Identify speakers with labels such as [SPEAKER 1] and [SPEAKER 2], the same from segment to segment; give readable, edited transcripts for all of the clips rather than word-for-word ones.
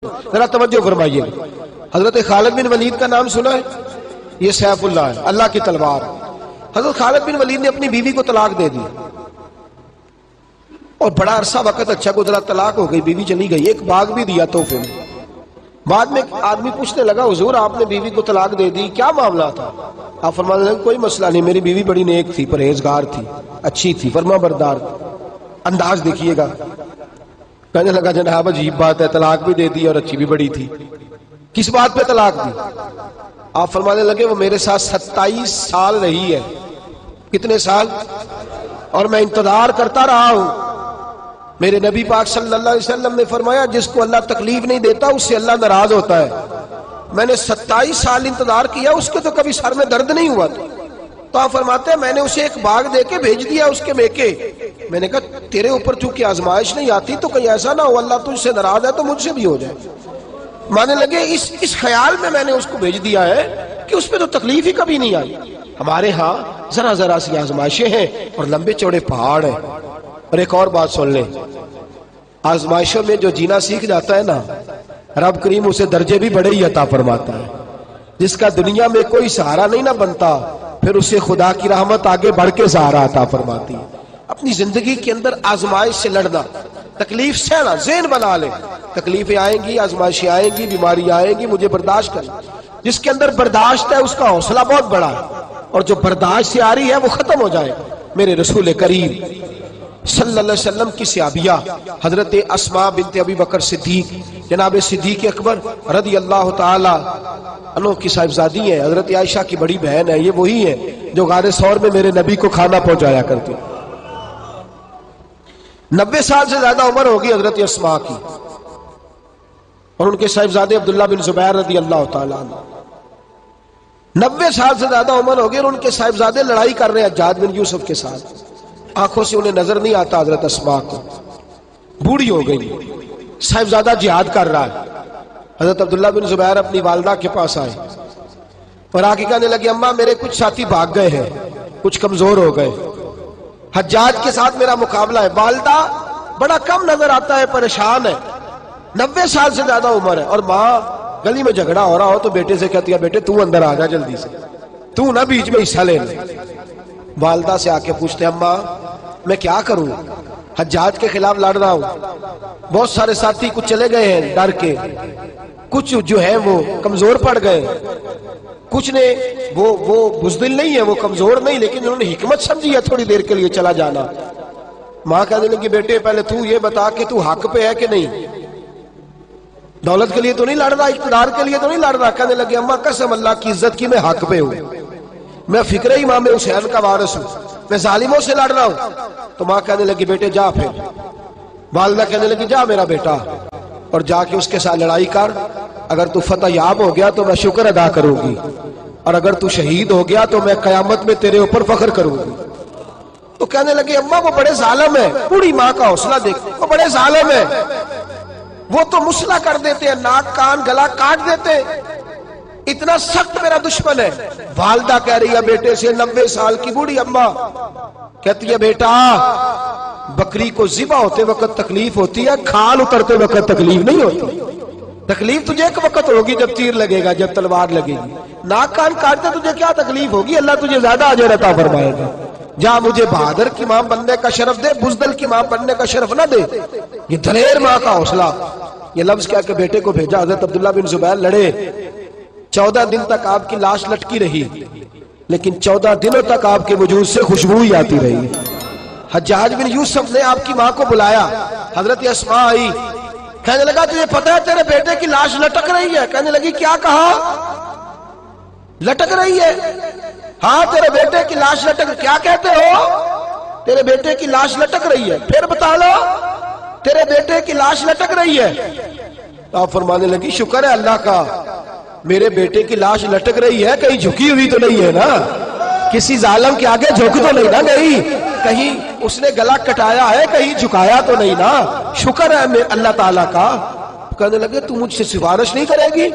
[SPEAKER 1] ذرا توجہ فرمائیے. حضرت خالد بن ولید کا نام سنا ہے؟ یہ سیف اللہ ہے، اللہ کی تلوار. حضرت خالد بن ولید نے اپنی بیوی کو طلاق دے دی اور بڑا عرصہ وقت اچھا گزرا، طلاق ہو گئی، بیوی چلی گئی. ایک باغ بھی دیا تحفے میں. بعد میں آدمی پوچھنے لگا حضور آپ نے بیوی کو طلاق دے دی، کیا معاملہ تھا؟ آپ فرمانے لگے کوئی مسئلہ نہیں، میری بیوی بڑی نیک تھی، پرہیزگار تھی، اچھی تھی، فرما بردار تھی. انداز دیکھیے گا. کہنے لگا جناب عجیب بات ہے، طلاق بھی دے دی اور اچھی بھی بڑی تھی، کس بات پہ طلاق دی؟ آپ فرمانے لگے وہ میرے ساتھ 27 سال رہی ہے. کتنے سال؟ اور میں انتظار کرتا رہا ہوں. میرے نبی پاک صلی اللہ علیہ وسلم نے فرمایا جس کو اللہ تکلیف نہیں دیتا اس سے اللہ ناراض ہوتا ہے. میں نے 27 سال انتظار کیا، اس کے تو کبھی سر میں درد نہیں ہوا تھا. تو آپ فرماتے ہیں میں نے اسے ایک باغ دے کے بھیج دیا اس کے میکے. میں نے کہا تیرے اوپر چونکہ آزمائش نہیں آتی تو کہیں ایسا نہ ہو اللہ تجھ سے ناراض ہے تو مجھ سے بھی ہو جائے. مانے لگے اس خیال میں نے اس کو بھیج دیا ہے کہ اس پہ تو تکلیف ہی کبھی نہیں آئی. ہمارے ہاں ذرا ذرا سی آزمائشیں ہیں اور لمبے چوڑے پہاڑ ہیں. اور ایک اور بات سن لیں، آزمائشوں میں جو جینا سیکھ جاتا ہے نا، رب کریم اسے درجے بھی بڑے ہی عطا فرماتا ہے. جس کا دنیا میں کوئی سہارا نہیں نہ بنتا پھر اسے خدا کی رحمت آگے بڑھ کے سہارا عطا فرماتی ہے. اپنی زندگی کے اندر آزمائش سے لڑنا، تکلیف سہنا، ذہن بنا لے تکلیفیں آئیں گی، آزمائشیں آئیں گی، بیماری آئیں گی، مجھے برداشت کرنا. جس کے اندر برداشت ہے اس کا حوصلہ بہت بڑا ہے، اور جو برداشت سے آ رہی ہے وہ ختم ہو جائے. میرے رسول کریم صلی اللہ علیہ وسلم کی صحابیہ حضرت اسماء بنت ابی بکر صدیق، جناب صدیق اکبر رضی اللہ تعالی عنہ کی صاحبزادی ہیں، حضرت عائشہ کی بڑی بہن ہے. یہ وہی ہے جو غار ثور میں میرے نبی کو کھانا پہنچایا کرتی. 90 سال سے زیادہ عمر ہوگی حضرت اسماء کی، اور ان کے صاحبزادے عبداللہ بن زبیر رضی اللہ تعالیٰ عنہ. 90 سال سے زیادہ عمر ہوگی اور ان کے صاحبزادے لڑائی کر رہے ہیں حجاج بن یوسف کے ساتھ. آنکھوں سے انہیں نظر نہیں آتا حضرت اسماء کو، بوڑھی ہو گئی، صاحبزادہ جہاد کر رہا ہے. حضرت عبداللہ بن زبیر اپنی والدہ کے پاس آئے اور آ کے کہنے لگے اماں میرے کچھ ساتھی بھاگ گئے ہیں، کچھ کمزور ہو گئے، حجاج کے ساتھ میرا مقابلہ ہے. والدہ بڑا کم نظر آتا ہے، پریشان ہے، 90 سال سے زیادہ عمر ہے. اور ماں گلی میں جھگڑا ہو رہا ہو تو بیٹے سے کہتی ہے بیٹے تو اندر آ جا جلدی سے، تو نہ بیچ میں حصہ لے لے. والدہ سے آ کے پوچھتے ہیں اماں میں کیا کروں، حجاج کے خلاف لڑ رہا ہوں، بہت سارے ساتھی کچھ چلے گئے ہیں ڈر کے، کچھ جو ہے وہ کمزور پڑ گئے، کچھ نے وہ بزدل نہیں ہے، وہ کمزور نہیں، لیکن انہوں نے حکمت سمجھی ہے تھوڑی دیر کے لیے چلا جانا. ماں کہنے لگی بیٹے پہلے تو یہ بتا کہ تو حق پہ ہے کہ نہیں، دولت کے لیے تو نہیں لڑ رہا، اقتدار کے لیے تو نہیں لڑ رہا. کہنے لگی اماں قسم اللہ کی عزت کی میں حق پہ ہوں، میں فکر امام حسین کا وارث ہوں، میں ظالموں سے لڑ رہا ہوں. تو ماں کہنے لگی بیٹے جا. پھر والدہ کہنے لگی جا میرا بیٹا اور جا کے اس کے ساتھ لڑائی کر، اگر تو فتح یاب ہو گیا تو میں شکر ادا کروں گی، اور اگر تو شہید ہو گیا تو میں قیامت میں تیرے اوپر فخر کروں گی. تو کہنے لگے اماں وہ بڑے ظالم ہے، بوڑھی ماں کا حوصلہ دیکھ، وہ بڑے ظالم ہے، وہ تو مسلح کر دیتے ہیں، ناک کان گلا کاٹ دیتے ہیں، اتنا سخت میرا دشمن ہے. والدہ کہہ رہی ہے بیٹے سے، 90 سال کی بوڑھی اماں کہتی ہے بیٹا بکری کو ذبح ہوتے وقت تکلیف ہوتی ہے، کھال اترتے وقت تکلیف نہیں ہوتی. تکلیف تجھے ایک وقت ہوگی جب تیر لگے گا، جب تلوار لگے گی. ناک کان کاٹتے تجھے کیا تکلیف ہوگی، اللہ تجھے زیادہ اجر عطا فرمائے گا. جا مجھے بہادر کی ماں بننے کا شرف دے، بزدل کی ماں بننے کا شرف نہ دے. یہ دلیر ماں کا حوصلہ. یہ لفظ کہہ کے بیٹے کو بھیجا. حضرت عبداللہ بن زبیر لڑے، 14 دن تک آپ کی لاش لٹکی رہی، لیکن 14 دنوں تک آپ کے وجود سے خوشبو ہی آتی رہی. حجاج بن یوسف نے آپ کی ماں کو بلایا، حضرت اسماء آئی، کہنے لگا تجھے پتہ ہے تیرے بیٹے کی لاش لٹک رہی ہے؟ کہنے لگی کیا کہا؟ لٹک رہی ہے؟ ہاں تیرے بیٹے کی لاش لٹک، کیا کہتے ہو؟ تیرے بیٹے کی لاش لٹک رہی ہے. پھر بتا لو، تیرے بیٹے کی لاش لٹک رہی ہے. آپ فرمانے لگی شکر ہے اللہ کا، میرے بیٹے کی لاش لٹک رہی ہے، کہیں جھکی ہوئی تو نہیں ہے نا، کسی ظالم کے آگے جھک تو نہیں نا گئی، کہیں اس نے گلا کٹایا ہے، کہیں جھکایا تو نہیں نا، شکر ہے اللہ تعالیٰ کا. کہنے لگے تو مجھ سے سفارش نہیں کرے گی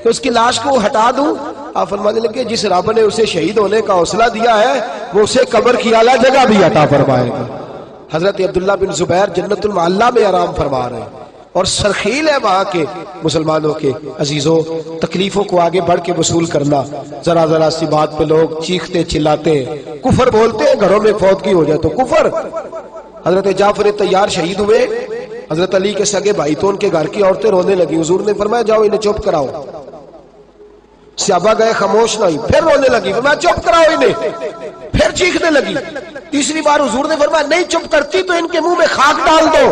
[SPEAKER 1] کہ اس کی لاش کو ہٹا دوں؟ آپ فرمانے لگے جس رب نے اسے شہید ہونے کا حوصلہ دیا ہے وہ اسے قبر کی اعلیٰ جگہ بھی عطا فرمائے گا. حضرت عبداللہ بن زبیر جنت المعلی میں آرام فرما رہے ہیں. اور سرخیل ہے وہاں کے مسلمانوں کے عزیزوں، تکلیفوں کو آگے بڑھ کے وصول کرنا۔ ذرا ذرا سی بات پہ لوگ چیختے چلاتے ہیں، کفر بولتے ہیں، گھروں میں فوتگی ہو جائے تو کفر۔ حضرت جعفر طیار شہید ہوئے، حضرت علی کے سگے بھائی تو ان کے گھر کی عورتیں رونے لگی، حضور نے فرمایا جاؤ انہیں چپ کراؤ۔ صحابہ گئے، خاموش نہ ہوئی، پھر رونے لگی، فرمایا چپ کراؤ انہیں، پھر چیخنے لگی۔ تیسری بار حضور نے فرمایا نہیں چپ کرتی تو ان کے منہ میں خاک ڈال دو،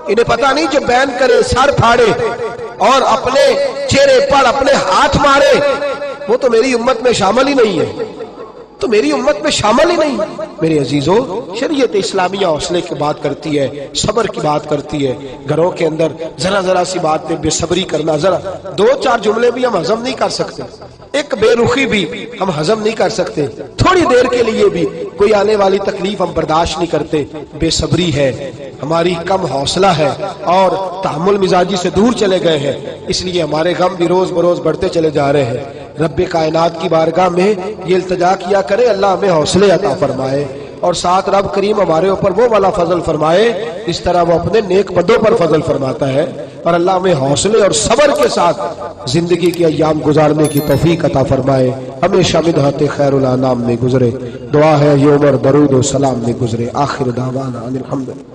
[SPEAKER 1] انہیں پتہ نہیں جو بین کرے، سر پھاڑے اور اپنے چہرے پر اپنے ہاتھ مارے وہ تو میری امت میں شامل ہی نہیں ہے، تو میری امت میں شامل ہی نہیں۔ میرے عزیزوں، شریعت اسلامیہ حوصلے کی بات کرتی ہے، صبر کی بات کرتی ہے۔ گھروں کے اندر ذرا ذرا سی بات پہ بے صبری کرنا، ذرا دو چار جملے بھی ہم ہضم نہیں کر سکتے، ایک بے رخی بھی ہم ہضم نہیں کر سکتے، تھوڑی دیر کے لیے بھی کوئی آنے والی تکلیف ہم برداشت نہیں کرتے۔ بے صبری ہے، ہماری کم حوصلہ ہے اور تحمل مزاجی سے دور چلے گئے ہیں، اس لیے ہمارے غم بھی روز بروز بڑھتے چلے جا رہے ہیں۔ رب کائنات کی بارگاہ میں یہ التجا کیا کرے اللہ ہمیں حوصلے عطا فرمائے، اور ساتھ رب کریم ہمارے اوپر وہ والا فضل فرمائے اس طرح وہ اپنے نیک بندوں پر فضل فرماتا ہے، اور اللہ ہمیں حوصلے اور صبر کے ساتھ زندگی کے ایام گزارنے کی توفیق عطا فرمائے، ہمیشہ مدحت خیر الانام میں گزرے۔ دعا ہے یہ عمر درود و سلام میں گزرے۔ آخر دعوانا ان الحمدللہ۔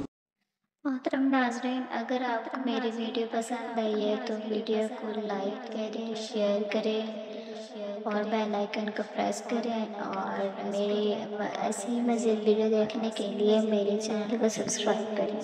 [SPEAKER 2] محترم ناظرین، اگر آپ کو میری ویڈیو پسند آئی ہے تو ویڈیو کو لائک کریں، شیئر کریں اور بیل آئیکن کو پریس کریں، اور میری ایسی مزید ویڈیو دیکھنے کے لیے میرے چینل کو سبسکرائب کریں۔